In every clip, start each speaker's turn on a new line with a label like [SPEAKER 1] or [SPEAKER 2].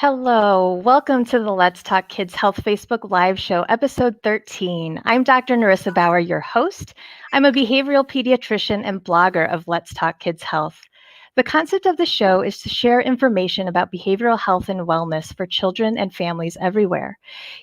[SPEAKER 1] Hello, welcome to the Let's Talk Kids Health Facebook Live Show, episode 13. I'm Dr. Narissa Bauer, your host. I'm a behavioral pediatrician and blogger of Let's Talk Kids Health. The concept of the show is to share information about behavioral health and wellness for children and families everywhere.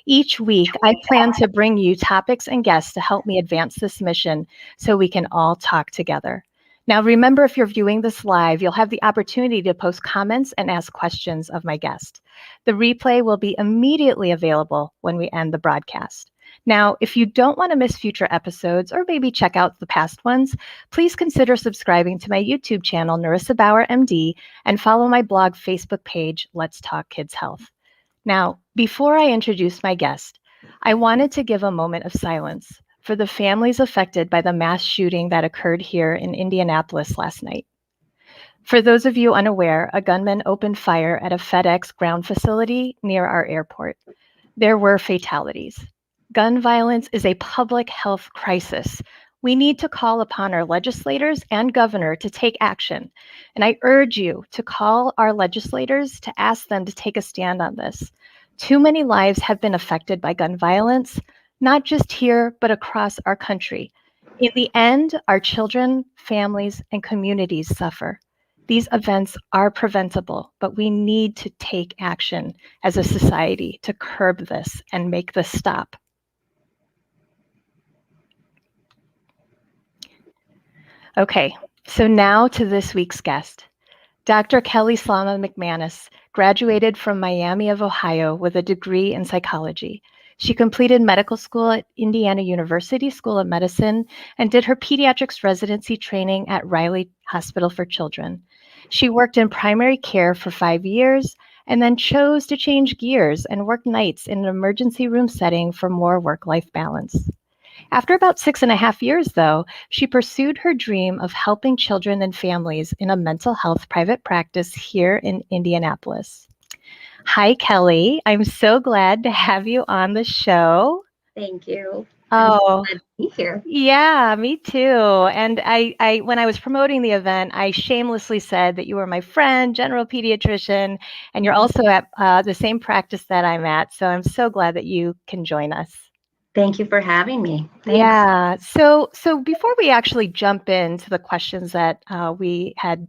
[SPEAKER 1] Each week, I plan to bring you topics and guests to help me advance this mission so we can all talk together. Now, remember, if you're viewing this live, you'll have the opportunity to post comments and ask questions of my guest. The replay will be immediately available when we end the broadcast. Now, if you don't want to miss future episodes or maybe check out the past ones, please consider subscribing to my YouTube channel, Narissa Bauer MD, and follow my blog Facebook page, Let's Talk Kids Health. Now, before I introduce my guest, I wanted to give a moment of silence for the families affected by the mass shooting that occurred here in Indianapolis last night. For those of you unaware, a gunman opened fire at a FedEx ground facility near our airport. There were fatalities. Gun violence is a public health crisis. We need to call upon our legislators and governor to take action. And I urge you to call our legislators to ask them to take a stand on this. Too many lives have been affected by gun violence, not just here, but across our country. In the end, our children, families, and communities suffer. These events are preventable, but we need to take action as a society to curb this and make this stop. Okay, so now to this week's guest. Dr. Kelly Slama-McManus graduated from Miami of Ohio with a degree in psychology. She completed medical school at Indiana University School of Medicine and did her pediatrics residency training at Riley Hospital for Children. She worked in primary care for 5 years and then chose to change gears and work nights in an emergency room setting for more work-life balance. After about 6.5 years, though, she pursued her dream of helping children and families in a mental health private practice here in Indianapolis. Hi, Kelly. I'm so glad to have you on the show.
[SPEAKER 2] Thank you.
[SPEAKER 1] Oh,
[SPEAKER 2] I'm glad to be here.
[SPEAKER 1] Yeah, me too. And I, when I was promoting the event, I shamelessly said that you were my friend, general pediatrician, and you're also at the same practice that I'm at. So I'm so glad that you can join us.
[SPEAKER 2] Thank you for having me. Thanks.
[SPEAKER 1] Yeah. So before we actually jump into the questions that we had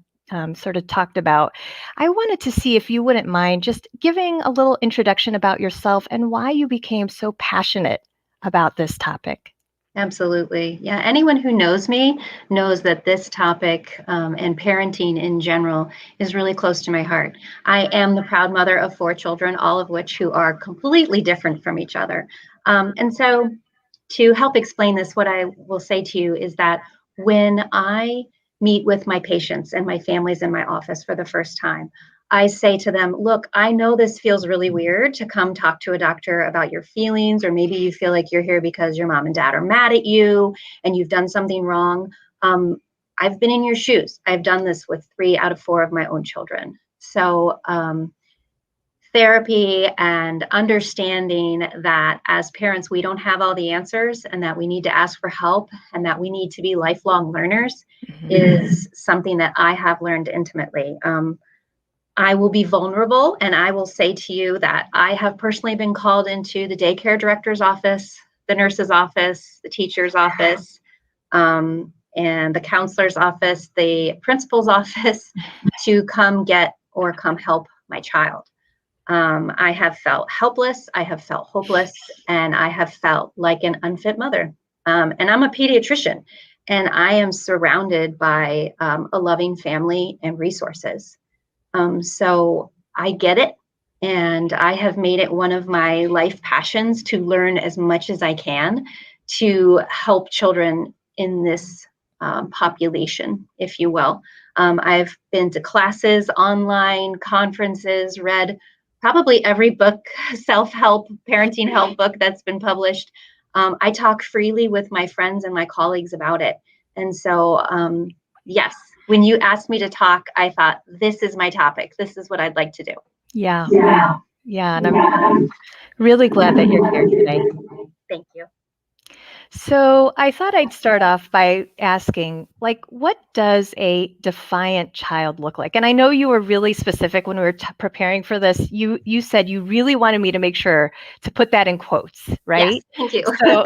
[SPEAKER 1] sort of talked about, I wanted to see if you wouldn't mind just giving a little introduction about yourself and why you became so passionate about this topic.
[SPEAKER 2] Absolutely. Yeah. Anyone who knows me knows that this topic and parenting in general is really close to my heart. I am the proud mother of 4 children, all of which who are completely different from each other. And so to help explain this, what I will say to you is that when I meet with my patients and my families in my office for the first time, I say to them, look, I know this feels really weird to come talk to a doctor about your feelings, or maybe you feel like you're here because your mom and dad are mad at you and you've done something wrong. I've been in your shoes. I've done this with 3 out of 4 of my own children. So therapy and understanding that as parents, we don't have all the answers and that we need to ask for help and that we need to be lifelong learners is something that I have learned intimately. I will be vulnerable and I will say to you that I have personally been called into the daycare director's office, the nurse's office, the teacher's office, and the counselor's office, the principal's office to come get or come help my child. I have felt helpless, I have felt hopeless, and I have felt like an unfit mother. And I'm a pediatrician, and I am surrounded by a loving family and resources. So I get it, and I have made it one of my life passions to learn as much as I can to help children in this population, if you will. I've been to classes, online conferences, read probably every book, self-help, parenting help book that's been published. I talk freely with my friends and my colleagues about it. And so, yes, when you asked me to talk, I thought, this is my topic. This is what I'd like to do.
[SPEAKER 1] Yeah. And I'm really glad that you're here today.
[SPEAKER 2] Thank you.
[SPEAKER 1] So I thought I'd start off by asking, like, what does a defiant child look like? And I know you were really specific when we were preparing for this. You said you really wanted me to make sure to put that in quotes,
[SPEAKER 2] Yes,
[SPEAKER 1] right?
[SPEAKER 2] thank you.
[SPEAKER 1] So,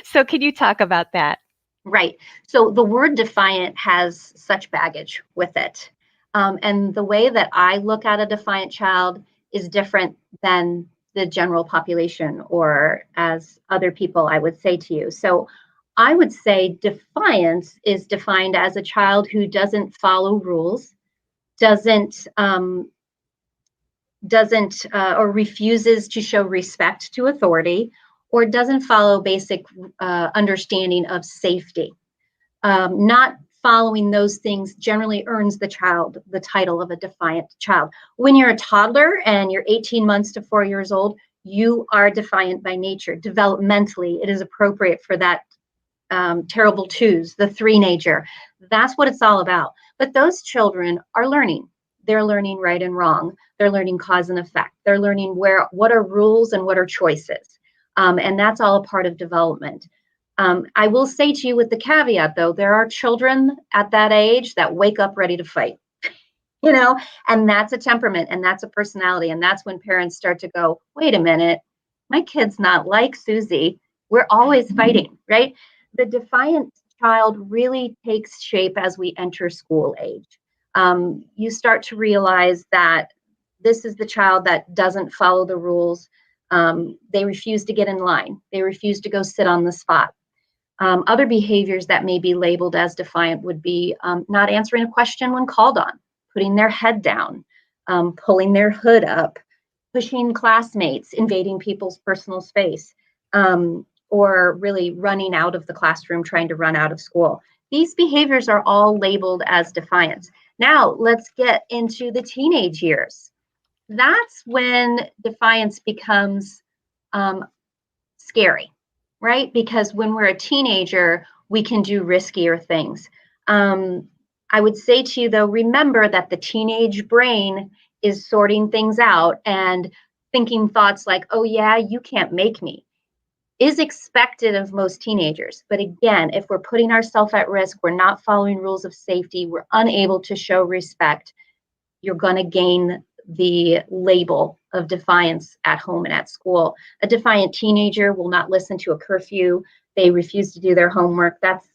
[SPEAKER 1] so can you talk about that?
[SPEAKER 2] Right. So the word defiant has such baggage with it. And the way that I look at a defiant child is different than the general population, or as other people I would say to you. So I would say defiance is defined as a child who doesn't follow rules, doesn't or refuses to show respect to authority, or doesn't follow basic understanding of safety. Not following those things generally earns the child the title of a defiant child. When you're a toddler and you're 18 months to 4 years old, you are defiant by nature. Developmentally, it is appropriate for that terrible twos, the three-nager. That's what it's all about. But those children are learning. They're learning right and wrong. They're learning cause and effect. They're learning what are rules and what are choices. And that's all a part of development. I will say to you with the caveat, though, there are children at that age that wake up ready to fight, and that's a temperament and that's a personality. And that's when parents start to go, wait a minute, my kid's not like Susie. We're always fighting, right? The defiant child really takes shape as we enter school age. You start to realize that this is the child that doesn't follow the rules. They refuse to get in line. They refuse to go sit on the spot. Other behaviors that may be labeled as defiant would be not answering a question when called on, putting their head down, pulling their hood up, pushing classmates, invading people's personal space, or really running out of the classroom, trying to run out of school. These behaviors are all labeled as defiance. Now, let's get into the teenage years. That's when defiance becomes scary, right? Because when we're a teenager, we can do riskier things. I would say to you, though, remember that the teenage brain is sorting things out and thinking thoughts like, oh, yeah, you can't make me, is expected of most teenagers. But again, if we're putting ourselves at risk, we're not following rules of safety, we're unable to show respect, you're going to gain the label of defiance at home and at school. A defiant teenager will not listen to a curfew. They refuse to do their homework. That's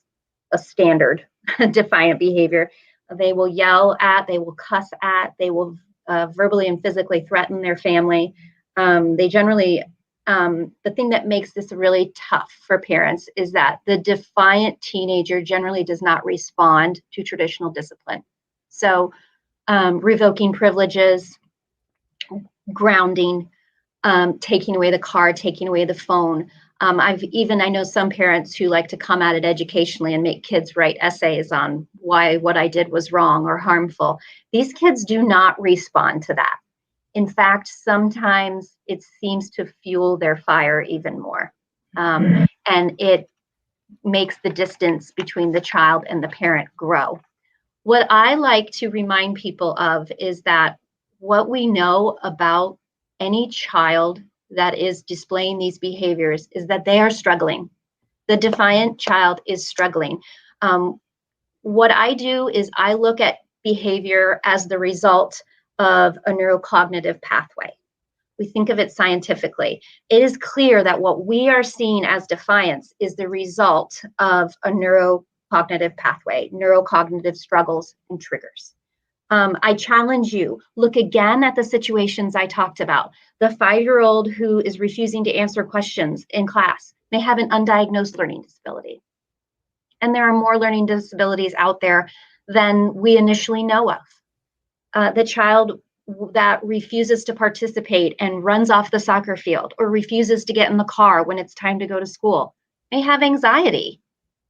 [SPEAKER 2] a standard defiant behavior. They will yell at, they will cuss at, they will verbally and physically threaten their family. They generally, the thing that makes this really tough for parents is that the defiant teenager generally does not respond to traditional discipline. So revoking privileges, grounding, taking away the car, taking away the phone. I know some parents who like to come at it educationally and make kids write essays on why what I did was wrong or harmful. These kids do not respond to that. In fact, sometimes it seems to fuel their fire even more. And it makes the distance between the child and the parent grow. What I like to remind people of is that what we know about any child that is displaying these behaviors is that they are struggling. The defiant child is struggling. What I do is I look at behavior as the result of a neurocognitive pathway. We think of it scientifically. It is clear that what we are seeing as defiance is the result of a neurocognitive pathway, neurocognitive struggles and triggers. I challenge you, look again at the situations I talked about. The 5-year-old who is refusing to answer questions in class may have an undiagnosed learning disability. And there are more learning disabilities out there than we initially know of. The child that refuses to participate and runs off the soccer field or refuses to get in the car when it's time to go to school may have anxiety.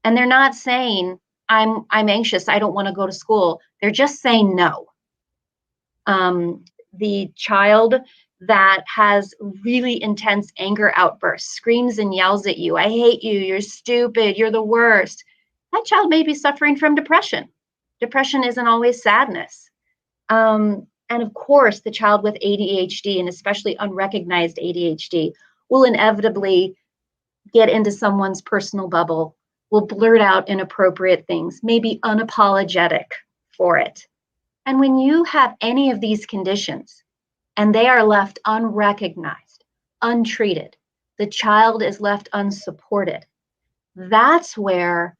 [SPEAKER 2] And they're not saying, I'm anxious, I don't want to go to school. They're just saying no. The child that has really intense anger outbursts, screams and yells at you, I hate you, you're stupid, you're the worst. That child may be suffering from depression. Depression isn't always sadness. And of course, the child with ADHD, and especially unrecognized ADHD, will inevitably get into someone's personal bubble, will blurt out inappropriate things, maybe unapologetic for it. And when you have any of these conditions and they are left unrecognized, untreated, the child is left unsupported, that's where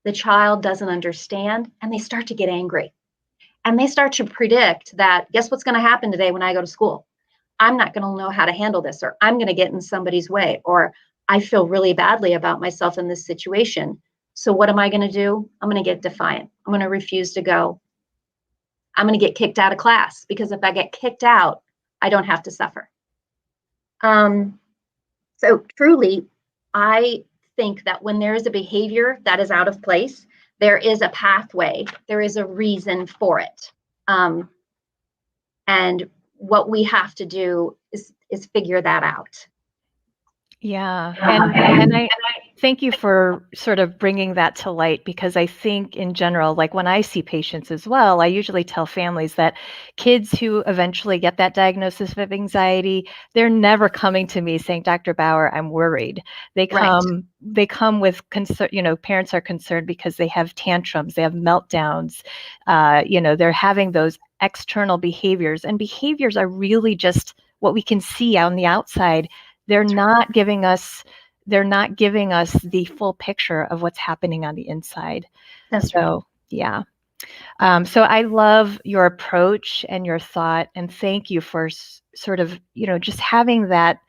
[SPEAKER 2] the child doesn't understand and they start to get angry. And they start to predict that, guess what's going to happen today when I go to school? I'm not going to know how to handle this, or I'm going to get in somebody's way, or I feel really badly about myself in this situation. So what am I going to do? I'm going to get defiant. I'm going to refuse to go. I'm going to get kicked out of class, because if I get kicked out, I don't have to suffer. So truly, I think that when there is a behavior that is out of place, there is a pathway, there is a reason for it. And what we have to do is figure that out.
[SPEAKER 1] Yeah. And I thank you for sort of bringing that to light, because I think in general, like when I see patients as well, I usually tell families that kids who eventually get that diagnosis of anxiety, they're never coming to me saying, Dr. Bauer, I'm worried. They come with concern, parents are concerned because they have tantrums, they have meltdowns, they're having those external behaviors, and behaviors are really just what we can see on the outside. They're not giving us the full picture of what's happening on the inside.
[SPEAKER 2] That's right.
[SPEAKER 1] Yeah. So I love your approach and your thought, and thank you for sort of, just having that,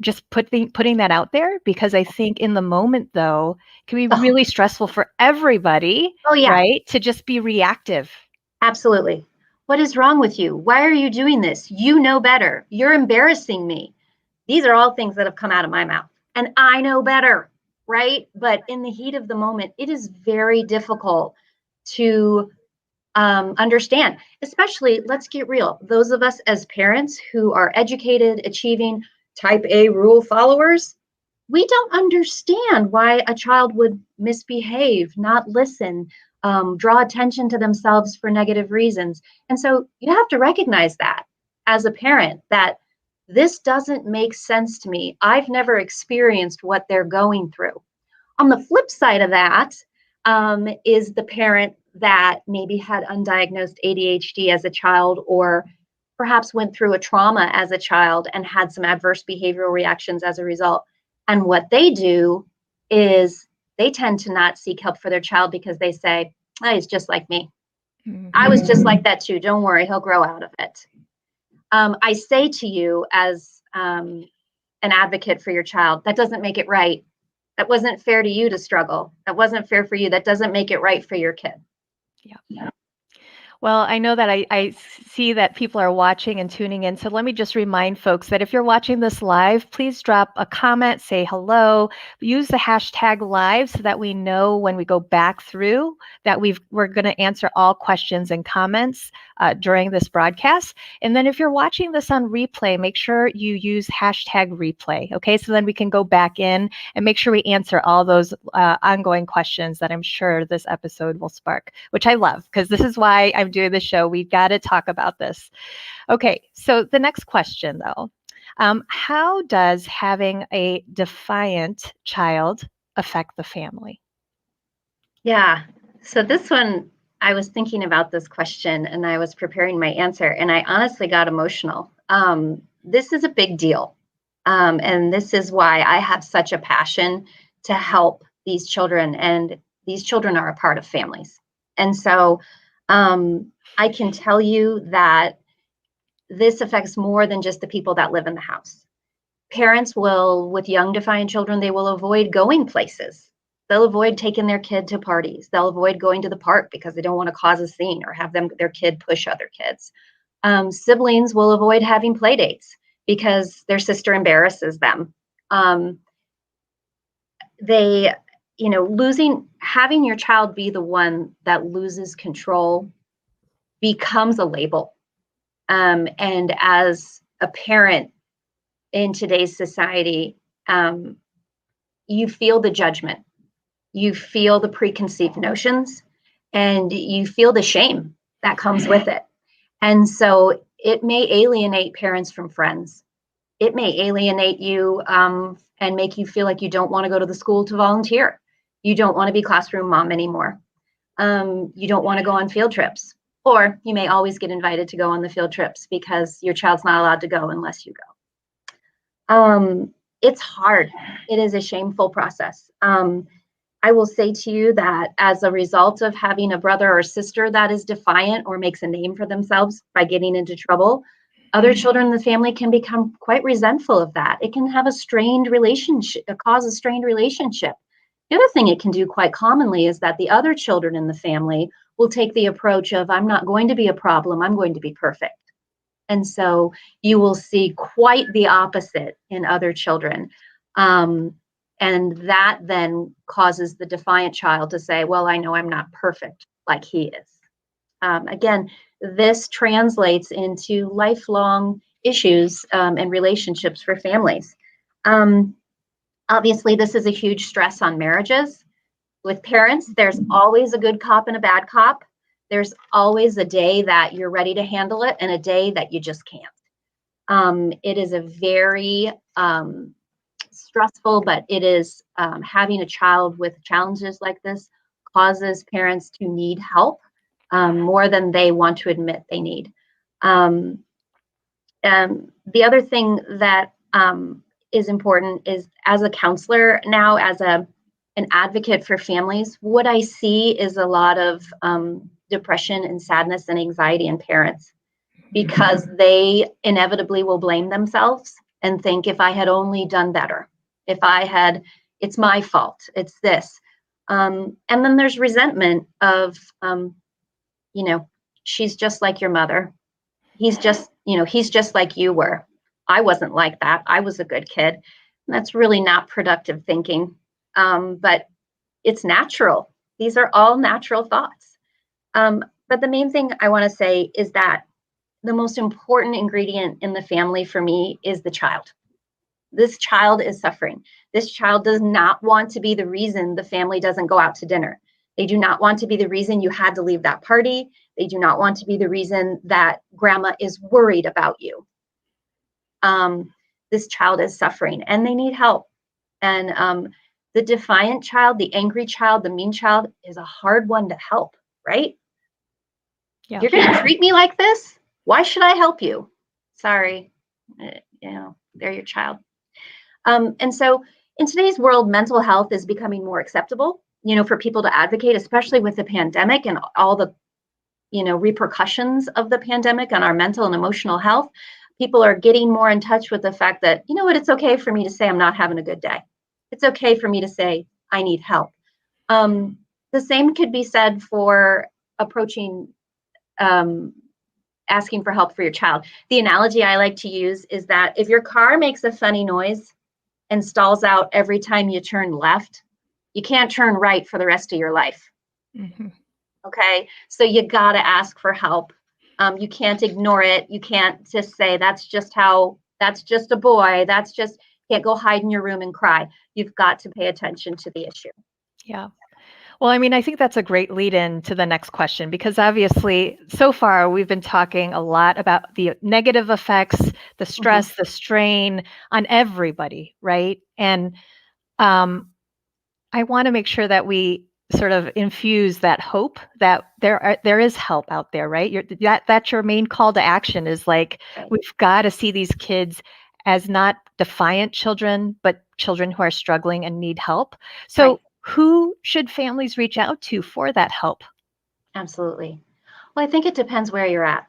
[SPEAKER 1] just putting that out there, because I think in the moment, though, it can be really stressful for everybody, right? To just be reactive.
[SPEAKER 2] Absolutely. What is wrong with you? Why are you doing this? You know better. You're embarrassing me. These are all things that have come out of my mouth, and I know better, right? But in the heat of the moment, it is very difficult to understand, especially, let's get real, those of us as parents who are educated, achieving, type A rule followers. We don't understand why a child would misbehave, not listen, draw attention to themselves for negative reasons. And so you have to recognize that as a parent, that this doesn't make sense to me. I've never experienced what they're going through. On the flip side of that, is the parent that maybe had undiagnosed ADHD as a child, or perhaps went through a trauma as a child and had some adverse behavioral reactions as a result. And what they do is they tend to not seek help for their child, because they say, oh, he's just like me. I was just like that too. Don't worry, he'll grow out of it. I say to you as an advocate for your child, that doesn't make it right. That wasn't fair to you to struggle. That wasn't fair for you. That doesn't make it right for your kid.
[SPEAKER 1] Yeah. Well, I know that I see that people are watching and tuning in. So let me just remind folks that if you're watching this live, please drop a comment, say hello, use the hashtag live so that we know when we go back through that we're going to answer all questions and comments during this broadcast. And then if you're watching this on replay, make sure you use hashtag replay. Okay, so then we can go back in and make sure we answer all those ongoing questions that I'm sure this episode will spark, which I love, because this is why I'm doing the show. We've got to talk about this. Okay, so the next question, though, how does having a defiant child affect the family?
[SPEAKER 2] Yeah, so this one, I was thinking about this question and I was preparing my answer, and I honestly got emotional. This is a big deal. And this is why I have such a passion to help these children, and these children are a part of families. And so I can tell you that this affects more than just the people that live in the house. Parents will, with young defiant children, they will avoid going places. They'll avoid taking their kid to parties. They'll avoid going to the park because they don't want to cause a scene or have their kid push other kids. Siblings will avoid having play dates because their sister embarrasses them. Having your child be the one that loses control becomes a label. And as a parent in today's society, you feel the judgment, you feel the preconceived notions, and you feel the shame that comes with it. And so it may alienate parents from friends. It may alienate you and make you feel like you don't want to go to the school to volunteer. You don't want to be classroom mom anymore. You don't want to go on field trips. Or you may always get invited to go on the field trips because your child's not allowed to go unless you go. It's hard. It is a shameful process. I will say to you that as a result of having a brother or sister that is defiant or makes a name for themselves by getting into trouble, other children in the family can become quite resentful of that. It can have a strained relationship, cause a strained relationship. The other thing it can do quite commonly is that the other children in the family will take the approach of, I'm not going to be a problem, I'm going to be perfect. And so you will see quite the opposite in other children. And that then causes the defiant child to say, well, I know I'm not perfect like he is. Again, this translates into lifelong issues and relationships for families. Obviously, this is a huge stress on marriages. With parents, there's always a good cop and a bad cop. There's always a day that you're ready to handle it and a day that you just can't. It is a very stressful, but it is having a child with challenges like this causes parents to need help more than they want to admit they need. The other thing that is important is, as a counselor now, as an advocate for families, what I see is a lot of depression and sadness and anxiety in parents, because they inevitably will blame themselves and think, if I had only done better, if I had, it's my fault, it's this. And then there's resentment of, she's just like your mother. He's just like you were. I wasn't like that. I was a good kid. And that's really not productive thinking. But it's natural. These are all natural thoughts. But the main thing I want to say is that the most important ingredient in the family for me is the child. This child is suffering. This child does not want to be the reason the family doesn't go out to dinner. They do not want to be the reason you had to leave that party. They do not want to be the reason that grandma is worried about you. This child is suffering and they need help. And the defiant child, the angry child, the mean child is a hard one to help, right? Yeah. You're going to treat me like this? Why should I help you? Sorry, they're your child. And so in today's world, mental health is becoming more acceptable, for people to advocate, especially with the pandemic and all the, repercussions of the pandemic on our mental and emotional health. People are getting more in touch with the fact that, it's okay for me to say I'm not having a good day. It's okay for me to say I need help. The same could be said for approaching asking for help for your child. The analogy I like to use is that if your car makes a funny noise and stalls out every time you turn left, you can't turn right for the rest of your life. Mm-hmm. Okay, so you got to ask for help. You can't ignore it. You can't just say, that's just a boy. Can't go hide in your room and cry. You've got to pay attention to the issue.
[SPEAKER 1] Yeah. Well, I think that's a great lead in to the next question, because obviously so far we've been talking a lot about the negative effects, the stress, mm-hmm. the strain on everybody, right? And I want to make sure that we sort of infuse that hope that there is help out there, right? That's your main call to action, is like, right. We've got to see these kids as not defiant children, but children who are struggling and need help. So right. Who should families reach out to for that help?
[SPEAKER 2] Absolutely. Well, I think it depends where you're at,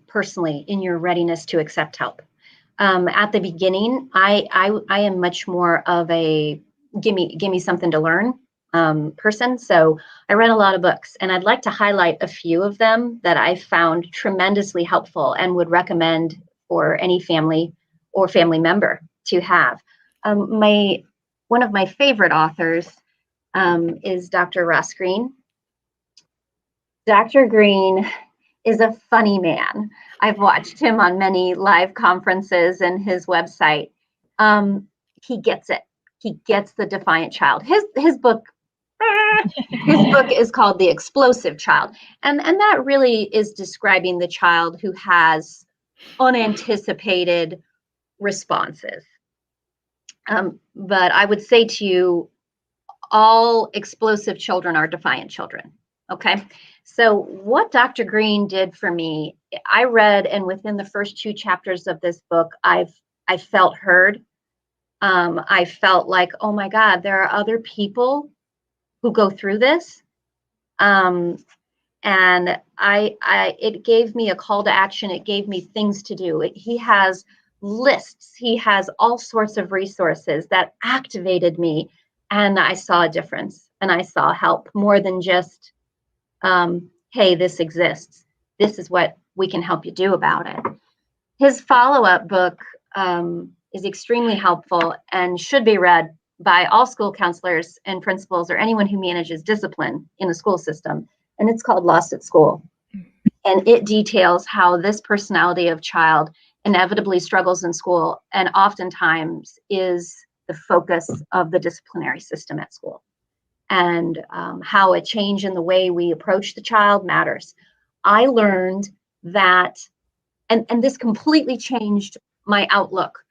[SPEAKER 2] personally, in your readiness to accept help. At the beginning, I am much more of a give me something to learn person. So I read a lot of books, and I'd like to highlight a few of them that I found tremendously helpful and would recommend for any family or family member to have. One of my favorite authors is Dr. Ross Greene. Dr. Greene is a funny man. I've watched him on many live conferences and his website. He gets it. He gets the defiant child. His book is called The Explosive Child. And that really is describing the child who has unanticipated, responses. But I would say to you, all explosive children are defiant children. Okay. So what Dr. Green did for me, I read, and within the first 2 chapters of this book, I felt heard. I felt like, oh my God, there are other people who go through this. And it gave me a call to action. It gave me things to do. He has lists. He has all sorts of resources that activated me. And I saw a difference, and I saw help more than just, hey, this exists. This is what we can help you do about it. His follow-up book is extremely helpful and should be read by all school counselors and principals or anyone who manages discipline in the school system. And it's called Lost at School. And it details how this personality of child inevitably struggles in school and oftentimes is the focus of the disciplinary system at school, and how a change in the way we approach the child matters. I learned that, and this completely changed my outlook.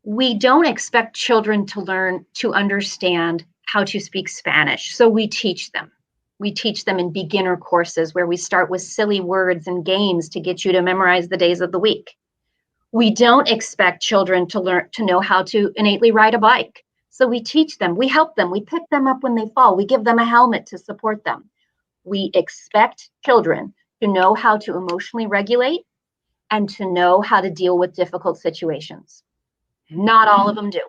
[SPEAKER 2] We don't expect children to learn to understand how to speak Spanish, so we teach them. We teach them in beginner courses where we start with silly words and games to get you to memorize the days of the week. We don't expect children to learn to know how to innately ride a bike. So we teach them, we help them, we pick them up when they fall, we give them a helmet to support them. We expect children to know how to emotionally regulate and to know how to deal with difficult situations. Not all of them do.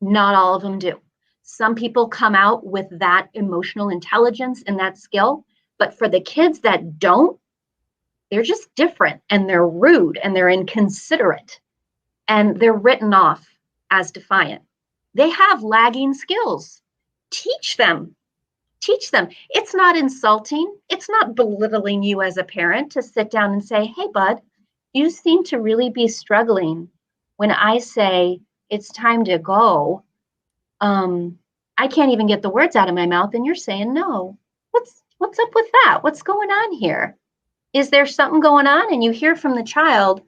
[SPEAKER 2] Not all of them do. Some people come out with that emotional intelligence and that skill, but for the kids that don't, they're just different, and they're rude, and they're inconsiderate, and they're written off as defiant. They have lagging skills. Teach them. Teach them. It's not insulting. It's not belittling you as a parent to sit down and say, hey, bud, you seem to really be struggling when I say it's time to go. I can't even get the words out of my mouth, and you're saying no. What's up with that? What's going on here? Is there something going on? And you hear from the child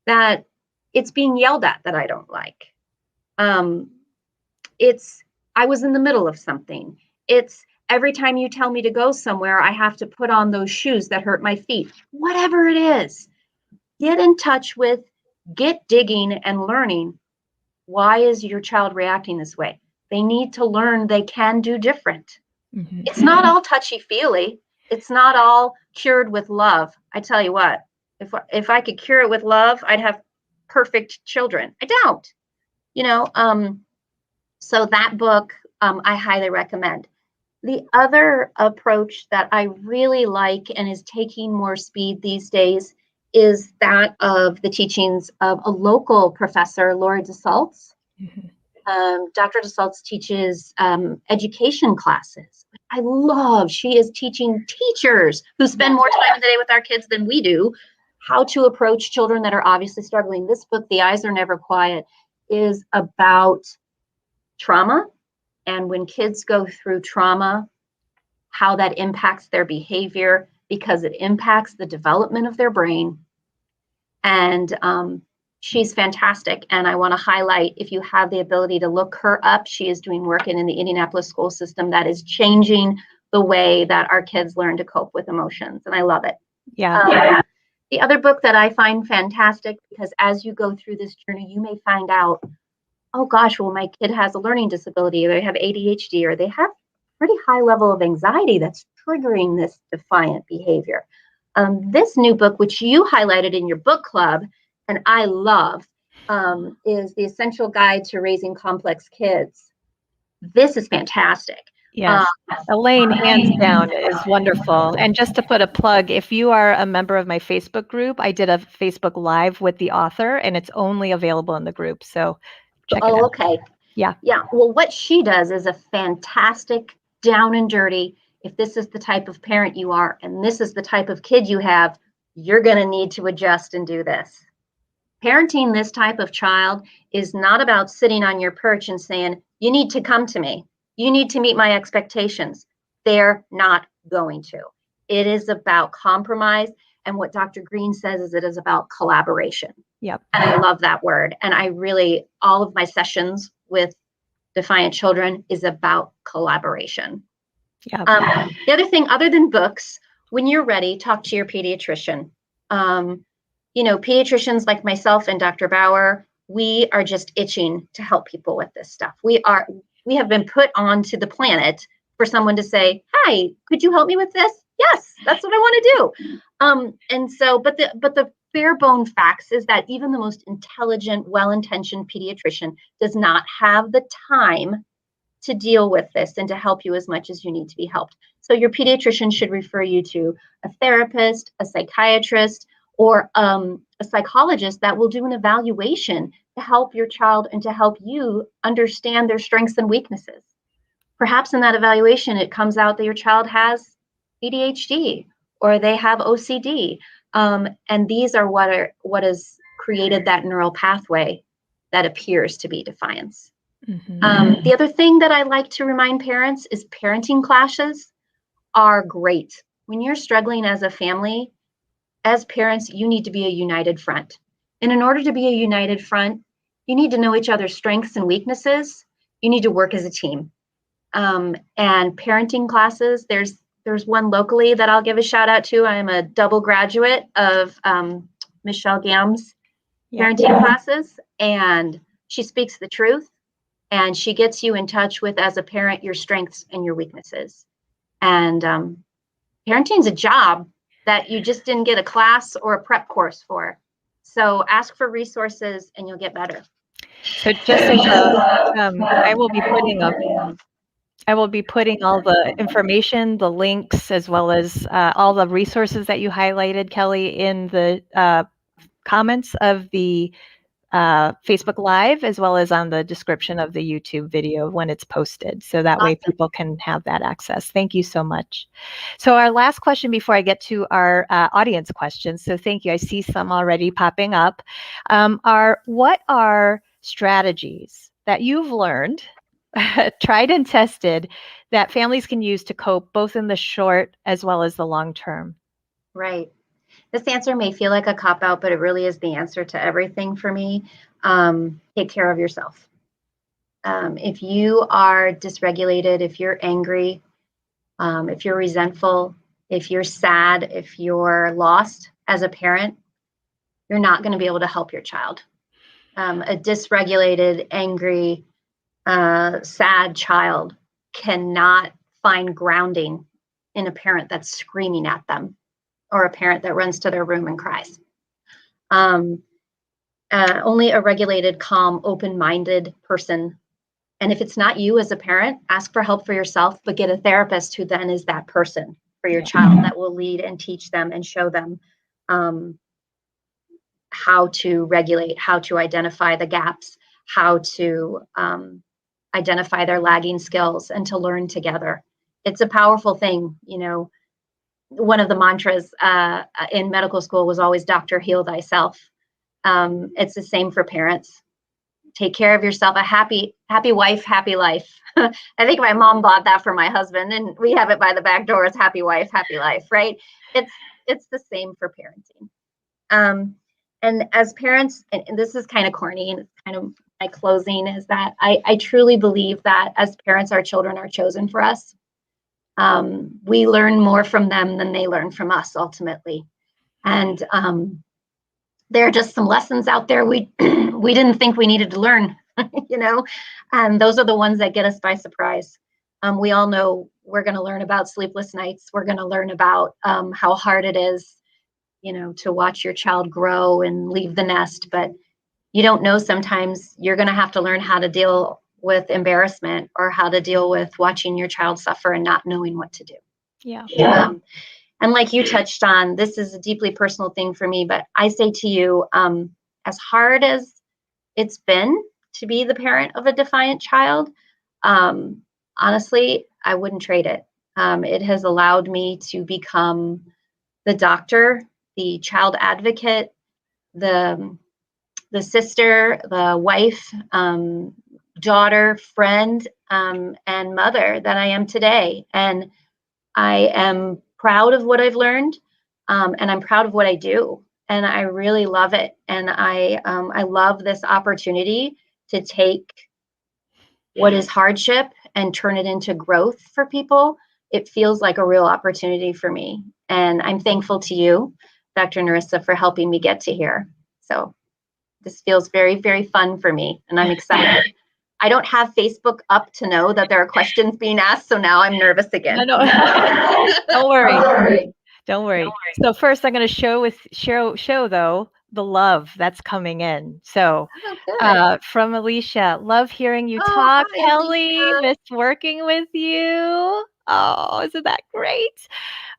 [SPEAKER 2] that it's being yelled at that I don't like. It's, I was in the middle of something. It's, every time you tell me to go somewhere, I have to put on those shoes that hurt my feet. Whatever it is, get in touch with, get digging and learning. Why is your child reacting this way? They need to learn they can do different. Mm-hmm. It's not all touchy-feely. It's not all cured with love. I tell you what, if I could cure it with love, I'd have perfect children. I don't, so that book, I highly recommend. The other approach that I really like and is taking more speed these days is that of the teachings of a local professor, Lori DeSaltz. Mm-hmm. Dr. DeSaltz teaches education classes. I love, she is teaching teachers who spend more time in the day with our kids than we do, how to approach children that are obviously struggling. This book, The Eyes Are Never Quiet, is about trauma, and when kids go through trauma, how that impacts their behavior, because it impacts the development of their brain. And she's fantastic. And I want to highlight, if you have the ability to look her up, she is doing work in the Indianapolis school system that is changing the way that our kids learn to cope with emotions. And I love it.
[SPEAKER 1] Yeah.
[SPEAKER 2] The other book that I find fantastic, because as you go through this journey, you may find out, oh gosh, well, my kid has a learning disability, or they have ADHD, or they have a pretty high level of anxiety that's triggering this defiant behavior. This new book, which you highlighted in your book club, and I love, is The Essential Guide to Raising Complex Kids. This is fantastic.
[SPEAKER 1] Yes, Elaine, hands down, is wonderful. And just to put a plug, if you are a member of my Facebook group, I did a Facebook Live with the author, and it's only available in the group. So check it out.
[SPEAKER 2] Okay.
[SPEAKER 1] Yeah.
[SPEAKER 2] Yeah. Well, what she does is a fantastic down and dirty. If this is the type of parent you are, and this is the type of kid you have, you're going to need to adjust and do this. Parenting this type of child is not about sitting on your perch and saying, you need to come to me. You need to meet my expectations. They're not going to. It is about compromise. And what Dr. Green says is it is about collaboration.
[SPEAKER 1] Yep.
[SPEAKER 2] And I love that word. And I really, all of my sessions with Defiant children is about collaboration.
[SPEAKER 1] Yep.
[SPEAKER 2] The other thing, other than books, when you're ready, talk to your pediatrician. Pediatricians like myself and Dr. Bauer, we are just itching to help people with this stuff. We have been put onto the planet for someone to say, "Hi, could you help me with this?" Yes, that's what I want to do. But the bare bone facts is that even the most intelligent, well-intentioned pediatrician does not have the time to deal with this and to help you as much as you need to be helped. So your pediatrician should refer you to a therapist, a psychiatrist, or a psychologist that will do an evaluation to help your child and to help you understand their strengths and weaknesses. Perhaps in that evaluation, it comes out that your child has ADHD or they have OCD. And these are what has created that neural pathway that appears to be defiance.
[SPEAKER 1] Mm-hmm.
[SPEAKER 2] The other thing that I like to remind parents is parenting classes are great. When you're struggling as a family, as parents, you need to be a united front. And in order to be a united front, you need to know each other's strengths and weaknesses. You need to work as a team. And parenting classes, there's one locally that I'll give a shout out to. I am a double graduate of Michelle Gamm's parenting classes, and she speaks the truth, and she gets you in touch with, as a parent, your strengths and your weaknesses. And parenting is a job that you just didn't get a class or a prep course for. So ask for resources and you'll get better.
[SPEAKER 1] So just as I will be putting all the information, the links, as well as all the resources that you highlighted, Kelly, in the comments of the Facebook Live, as well as on the description of the YouTube video when it's posted. So that way people can have that access. Thank you so much. So our last question before I get to our audience questions. So thank you. I see some already popping up. What are strategies that you've learned, tried and tested, that families can use to cope both in the short as well as the long term?
[SPEAKER 2] Right. This answer may feel like a cop-out, but it really is the answer to everything for me. Take care of yourself. If you are dysregulated, if you're angry, if you're resentful, if you're sad, if you're lost as a parent, you're not going to be able to help your child. A dysregulated, angry, sad child cannot find grounding in a parent that's screaming at them, or a parent that runs to their room and cries. Only a regulated, calm, open-minded person. And if it's not you as a parent, ask for help for yourself, but get a therapist who then is that person for your child that will lead and teach them and show them how to regulate, how to identify the gaps, how to identify their lagging skills, and to learn together. It's a powerful thing, One of the mantras in medical school was always "Doctor, heal thyself." It's the same for parents. Take care of yourself. A happy wife, happy life. I think my mom bought that for my husband, and we have it by the back door. It's happy wife, happy life, right? It's the same for parenting. And as parents, and this is kind of corny, and it's kind of my closing, is that I truly believe that as parents, our children are chosen for us. We learn more from them than they learn from us, ultimately. And there are just some lessons out there we didn't think we needed to learn, and those are the ones that get us by surprise. We all know we're going to learn about sleepless nights. We're going to learn about how hard it is, to watch your child grow and leave the nest. But you don't know, sometimes you're going to have to learn how to deal with embarrassment, or how to deal with watching your child suffer and not knowing what to do.
[SPEAKER 1] Yeah.
[SPEAKER 2] And like you touched on, this is a deeply personal thing for me, but I say to you, as hard as it's been to be the parent of a defiant child, honestly, I wouldn't trade it. It has allowed me to become the doctor, the child advocate, the sister, the wife, daughter, friend, and mother that I am today. And I am proud of what I've learned, and I'm proud of what I do, and I really love it. And I love this opportunity to take what is hardship and turn it into growth for people. It feels like a real opportunity for me, and I'm thankful to you, Dr. Nerissa, for helping me get to here. So this feels very, very fun for me, and I'm excited. I don't have Facebook up to know that there are questions being asked, so now I'm nervous again.
[SPEAKER 1] No. Don't worry. Don't worry. So first, I'm going to show though the love that's coming in. So from Alicia, love hearing you talk,
[SPEAKER 2] hi,
[SPEAKER 1] Kelly. Miss working with you. Oh, isn't that great?
[SPEAKER 2] She's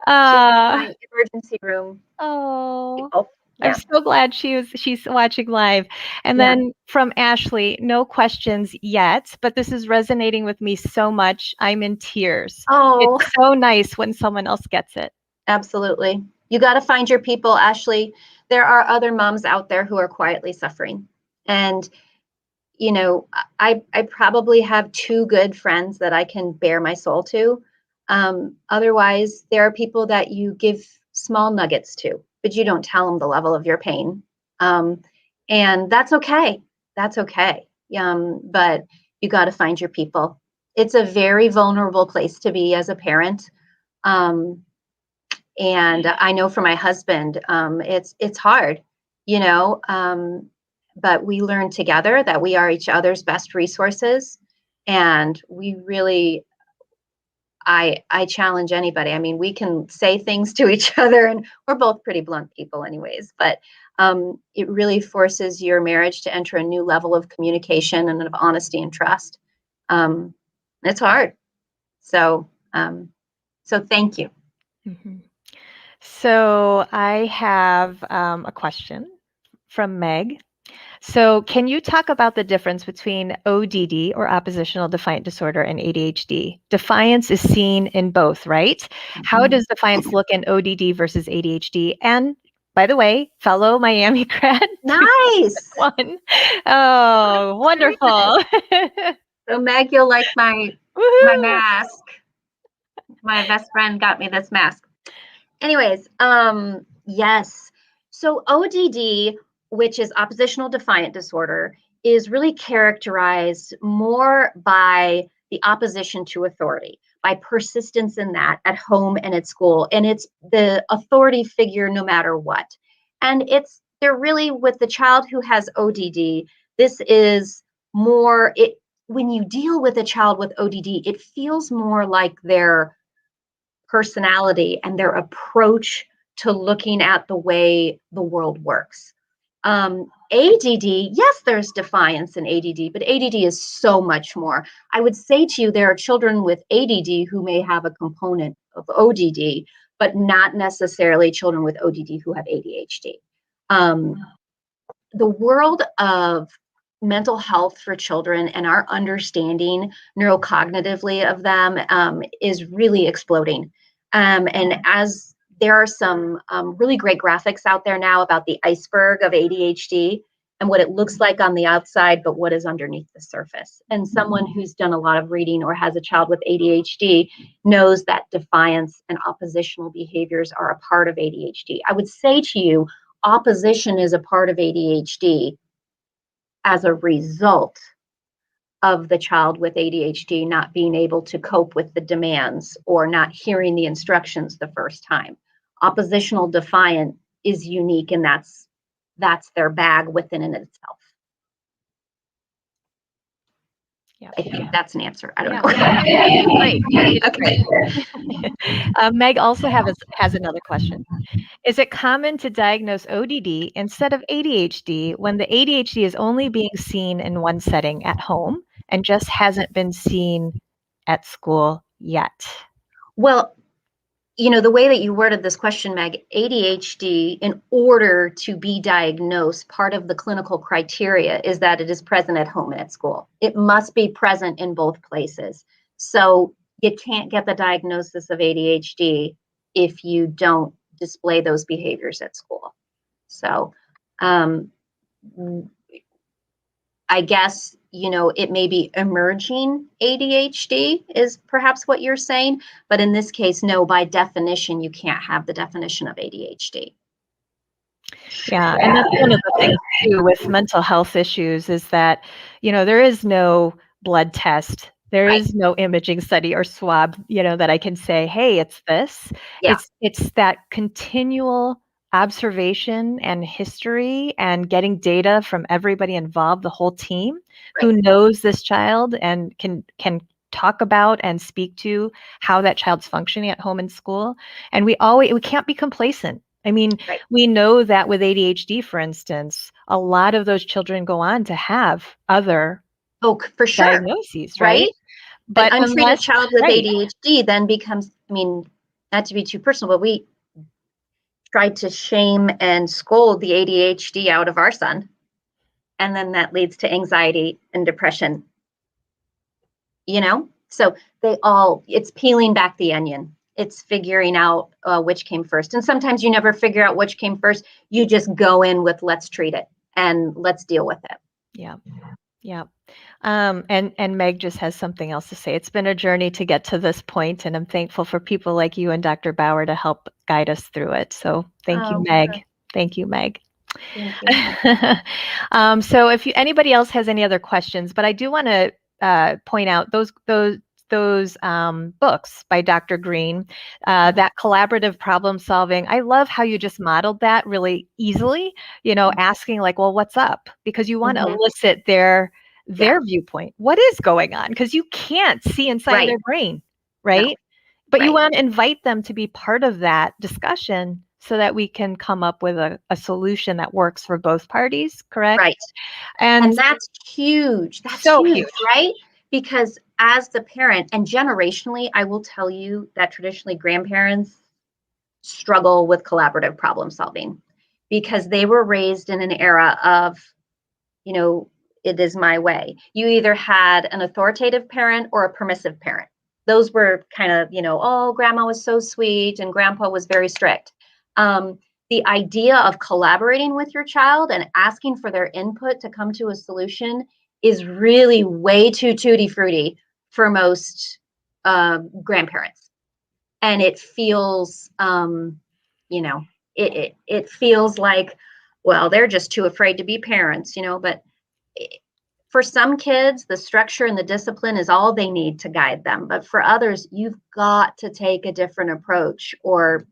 [SPEAKER 2] in my emergency room.
[SPEAKER 1] Oh.
[SPEAKER 2] Yeah.
[SPEAKER 1] I'm so glad she's watching live. And then from Ashley, no questions yet, but this is resonating with me so much. I'm in tears.
[SPEAKER 2] Oh,
[SPEAKER 1] it's so nice when someone else gets it.
[SPEAKER 2] Absolutely. You got to find your people, Ashley. There are other moms out there who are quietly suffering. And, you know, I probably have 2 good friends that I can bare my soul to. Otherwise, there are people that you give small nuggets to, but you don't tell them the level of your pain. And that's okay. That's okay. But you got to find your people. It's a very vulnerable place to be as a parent. And I know for my husband, it's hard, you know, but we learn together that we are each other's best resources. And we really, I challenge anybody. I mean, we can say things to each other, and we're both pretty blunt people anyways, but it really forces your marriage to enter a new level of communication and of honesty and trust. It's hard. So thank you.
[SPEAKER 1] Mm-hmm. So I have a question from Meg. So can you talk about the difference between ODD or oppositional defiant disorder and ADHD? Defiance is seen in both, right? How does defiance look in ODD versus ADHD? And by the way, fellow Miami grad.
[SPEAKER 2] Nice.
[SPEAKER 1] One. Oh, wonderful.
[SPEAKER 2] So Meg, you'll like my mask. My best friend got me this mask. Anyways, yes. So ODD, which is oppositional defiant disorder, is really characterized more by the opposition to authority, by persistence in that at home and at school. And it's the authority figure no matter what. And they're really with the child who has ODD, this is more, when you deal with a child with ODD, it feels more like their personality and their approach to looking at the way the world works. ADD, yes, there's defiance in ADD, but ADD is so much more. I would say to you, there are children with ADD who may have a component of ODD, but not necessarily children with ODD who have ADHD. The world of mental health for children and our understanding neurocognitively of them is really exploding. And as there are some really great graphics out there now about the iceberg of ADHD and what it looks like on the outside, but what is underneath the surface. And someone who's done a lot of reading or has a child with ADHD knows that defiance and oppositional behaviors are a part of ADHD. I would say to you, opposition is a part of ADHD as a result of the child with ADHD not being able to cope with the demands or not hearing the instructions the first time. Oppositional defiant is unique, and that's their bag within and itself. Yeah, I think that's an answer. I don't know.
[SPEAKER 1] It's great. Meg also has another question. Is it common to diagnose ODD instead of ADHD when the ADHD is only being seen in one setting at home and just hasn't been seen at school yet?
[SPEAKER 2] Well, you know, the way that you worded this question, Meg, ADHD, in order to be diagnosed, part of the clinical criteria is that it is present at home and at school. It must be present in both places. So you can't get the diagnosis of ADHD if you don't display those behaviors at school. So I guess, it may be emerging ADHD is perhaps what you're saying. But in this case, no, by definition, you can't have the definition of ADHD.
[SPEAKER 1] Yeah, and that's one of the things too with mental health issues is that, there is no blood test. There
[SPEAKER 2] Right.
[SPEAKER 1] is no imaging study or swab, that I can say, hey, it's this.
[SPEAKER 2] Yeah.
[SPEAKER 1] It's that continual observation and history and getting data from everybody involved, the whole team who knows this child and can talk about and speak to how that child's functioning at home and school. And we can't be complacent. I mean, we know that with ADHD, for instance, a lot of those children go on to have other
[SPEAKER 2] for sure.
[SPEAKER 1] diagnoses, right?
[SPEAKER 2] But an untreated child with ADHD then becomes, not to be too personal, but we tried to shame and scold the ADHD out of our son. And then that leads to anxiety and depression. So it's peeling back the onion. It's figuring out which came first. And sometimes you never figure out which came first. You just go in with, let's treat it and let's deal with it.
[SPEAKER 1] Yeah. Yeah. And Meg just has something else to say. It's been a journey to get to this point, and I'm thankful for people like you and Dr. Bauer to help guide us through it. So thank you, Meg. Sure. Thank you, Meg.
[SPEAKER 2] Thank you.
[SPEAKER 1] So if anybody else has any other questions, but I do want to point out those books by Dr. Green, that collaborative problem solving. I love how you just modeled that really easily, asking like, well, what's up? Because you want to elicit their viewpoint. What is going on? Because you can't see inside their brain, right? No. But you want to invite them to be part of that discussion so that we can come up with a solution that works for both parties, correct?
[SPEAKER 2] Right. And that's huge. That's so huge, right? Because as the parent, and generationally, I will tell you that traditionally grandparents struggle with collaborative problem solving because they were raised in an era of, it is my way. You either had an authoritative parent or a permissive parent. Those were kind of, oh, grandma was so sweet and grandpa was very strict. The idea of collaborating with your child and asking for their input to come to a solution is really way too tutti frutti for most grandparents. And it feels, it feels like, well, they're just too afraid to be parents, but for some kids, the structure and the discipline is all they need to guide them. But for others, you've got to take a different approach or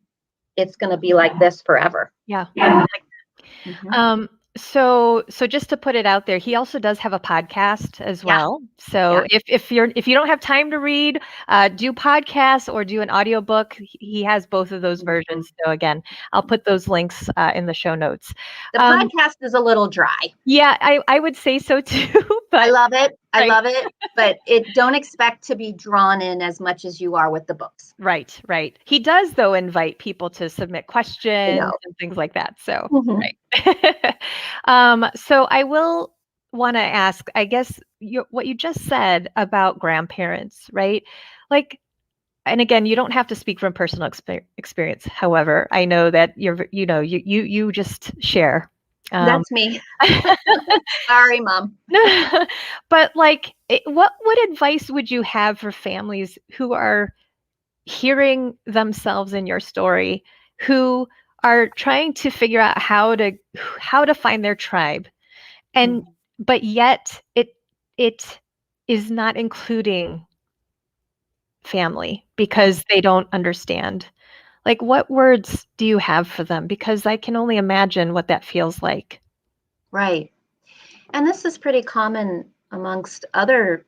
[SPEAKER 2] it's going to be like this forever.
[SPEAKER 1] Yeah. So just to put it out there, he also does have a podcast as well. So if you don't have time to read, do podcasts or do an audiobook. He has both of those versions. So again, I'll put those links in the show notes.
[SPEAKER 2] The podcast is a little dry.
[SPEAKER 1] Yeah, I would say so too. But
[SPEAKER 2] I love it. I love it. But don't expect to be drawn in as much as you are with the books.
[SPEAKER 1] Right. He does, though, invite people to submit questions and things like that. So, right. So I will want to ask, I guess, what you just said about grandparents, right? Like, and again, you don't have to speak from personal experience. However, I know that you just share.
[SPEAKER 2] That's me. Sorry, Mom.
[SPEAKER 1] But what advice would you have for families who are hearing themselves in your story, who are trying to figure out how to find their tribe, and but yet it is not including family because they don't understand? Like, what words do you have for them? Because I can only imagine what that feels like.
[SPEAKER 2] Right. And this is pretty common amongst other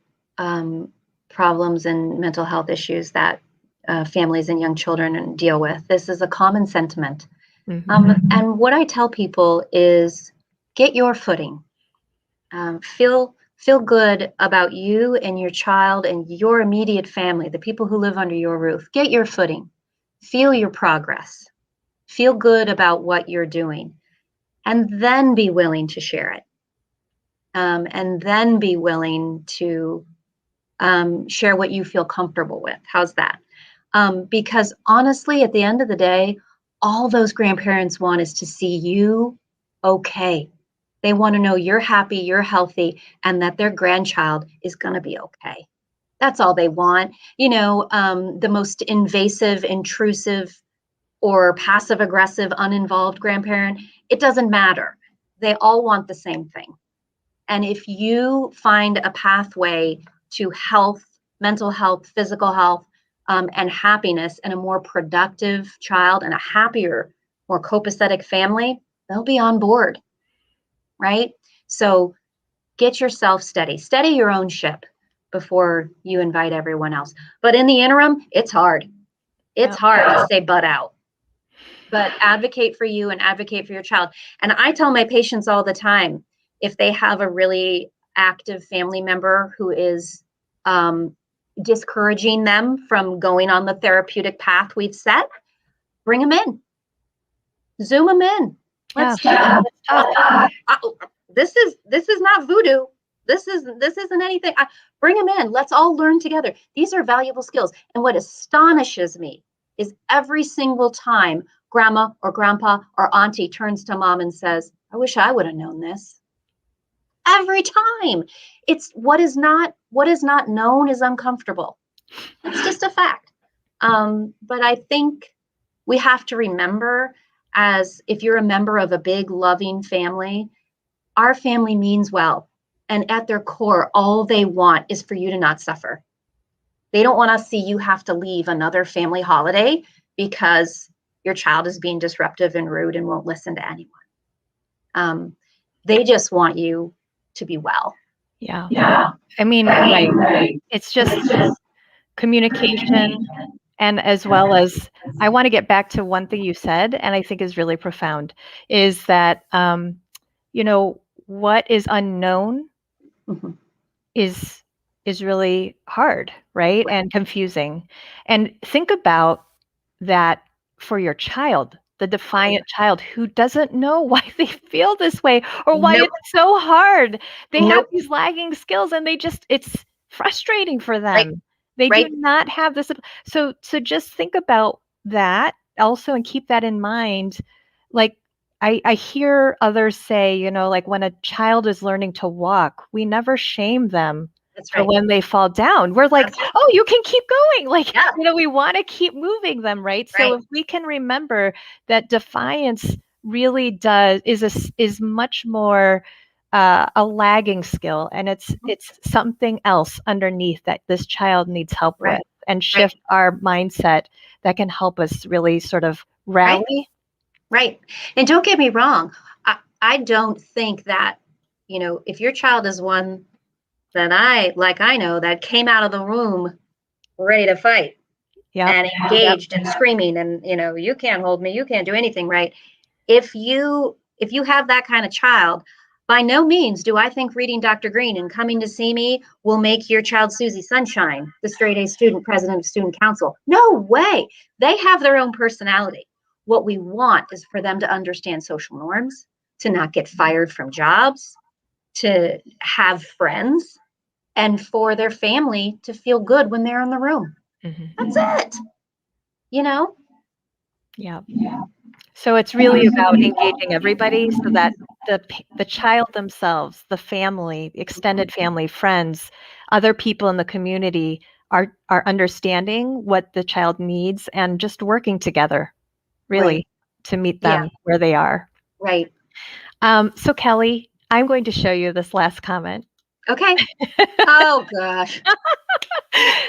[SPEAKER 2] problems and mental health issues that families and young children deal with. This is a common sentiment. And what I tell people is get your footing. Feel good about you and your child and your immediate family, the people who live under your roof. Get your footing. Feel your progress. Feel good about what you're doing. And then be willing to share it. And then be willing to share what you feel comfortable with. How's that? Because honestly, at the end of the day, all those grandparents want is to see you okay. They want to know you're happy, you're healthy, and that their grandchild is going to be okay. That's all they want. The most invasive, intrusive, or passive aggressive, uninvolved grandparent, it doesn't matter. They all want the same thing. And if you find a pathway to health, mental health, physical health, and happiness, and a more productive child and a happier, more copacetic family, they'll be on board, right? So get yourself steady your own ship before you invite everyone else. But in the interim, it's hard. It's hard to say butt out, but advocate for you and advocate for your child. And I tell my patients all the time, if they have a really active family member who is discouraging them from going on the therapeutic path we've set, bring them in, Zoom them in. Let's talk. This is not voodoo. This isn't anything. Bring them in. Let's all learn together. These are valuable skills. And what astonishes me is every single time grandma or grandpa or auntie turns to mom and says, I wish I would have known this. Every time. It's what is not known is uncomfortable. It's just a fact. But I think we have to remember, as if you're a member of a big loving family, our family means well. And at their core, all they want is for you to not suffer. They don't want to see you have to leave another family holiday because your child is being disruptive and rude and won't listen to anyone. They just want you to be well.
[SPEAKER 1] Yeah. I mean, right. It's just communication. And as well as, I want to get back to one thing you said, and I think is really profound, is that, what is unknown
[SPEAKER 2] Mm-hmm.
[SPEAKER 1] is really hard, right? And confusing. And think about that for your child, the defiant child who doesn't know why they feel this way or why it's so hard. They have these lagging skills and it's frustrating for them. They do not have this. So just think about that also and keep that in mind. Like, I hear others say, like when a child is learning to walk, we never shame them for when they fall down. We're like, oh, you can keep going. Like, we want to keep moving them, right? So if we can remember that defiance really is much more a lagging skill, and it's something else underneath that this child needs help with, and shift our mindset that can help us really sort of rally.
[SPEAKER 2] Right. And don't get me wrong. I don't think that, if your child is one that I know that came out of the room ready to fight and engaged and screaming and, you can't hold me, you can't do anything, right? If you have that kind of child, by no means do I think reading Dr. Green and coming to see me will make your child Susie Sunshine, the straight A student president of student council. No way. They have their own personality. What we want is for them to understand social norms, to not get fired from jobs, to have friends, and for their family to feel good when they're in the room. Mm-hmm. That's it.
[SPEAKER 1] Yeah. So it's really about engaging everybody so that the child themselves, the family, extended family, friends, other people in the community are understanding what the child needs and just working together, really, to meet them where they are.
[SPEAKER 2] Right.
[SPEAKER 1] So Kelly, I'm going to show you this last comment.
[SPEAKER 2] Okay. Oh gosh.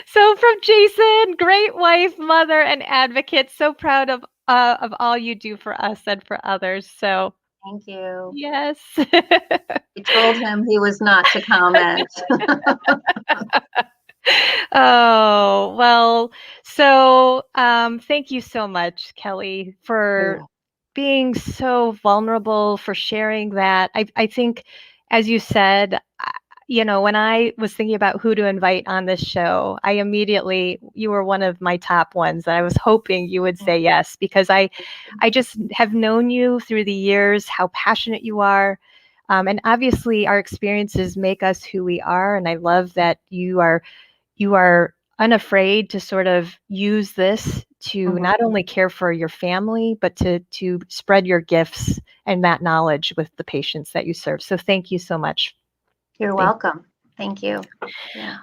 [SPEAKER 1] So from Jason, great wife, mother, and advocate. So proud of all you do for us and for others. So
[SPEAKER 2] thank you.
[SPEAKER 1] Yes.
[SPEAKER 2] I told him he was not to comment.
[SPEAKER 1] Oh, well, so thank you so much, Kelly, for being so vulnerable, for sharing that. I think, as you said, when I was thinking about who to invite on this show, you were one of my top ones. I was hoping you would say yes, because I just have known you through the years, how passionate you are. And obviously our experiences make us who we are. And I love that you are unafraid to sort of use this to not only care for your family, but to spread your gifts and that knowledge with the patients that you serve. So thank you so much.
[SPEAKER 2] You're welcome. Thank you. Yeah.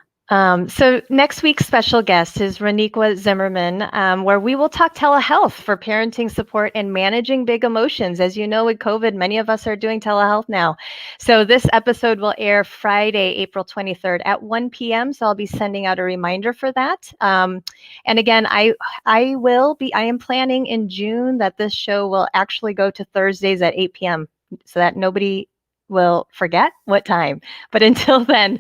[SPEAKER 1] So next week's special guest is Raniqua Zimmerman, where we will talk telehealth for parenting support and managing big emotions. As you know, with COVID, many of us are doing telehealth now. So this episode will air Friday, April 23rd at 1 p.m. So I'll be sending out a reminder for that. And again, I am planning in June that this show will actually go to Thursdays at 8 p.m. so that nobody will forget what time. But until then,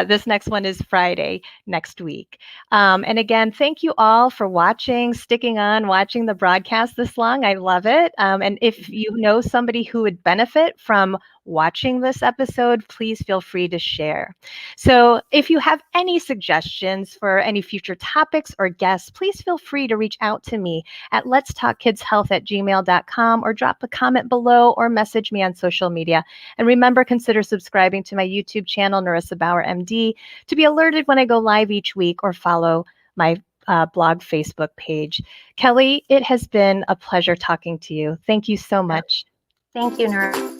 [SPEAKER 1] this next one is Friday next week. And again, thank you all for watching, sticking on, watching the broadcast this long. I love it. And if you know somebody who would benefit from watching this episode, please feel free to share. So if you have any suggestions for any future topics or guests, please feel free to reach out to me at letstalkkidshealth@gmail.com or drop a comment below or message me on social media. And remember, consider subscribing to my YouTube channel, Narissa Bauer MD, to be alerted when I go live each week, or follow my blog Facebook page. Kelly, it has been a pleasure talking to you. Thank you so much.
[SPEAKER 2] Thank you, Narissa.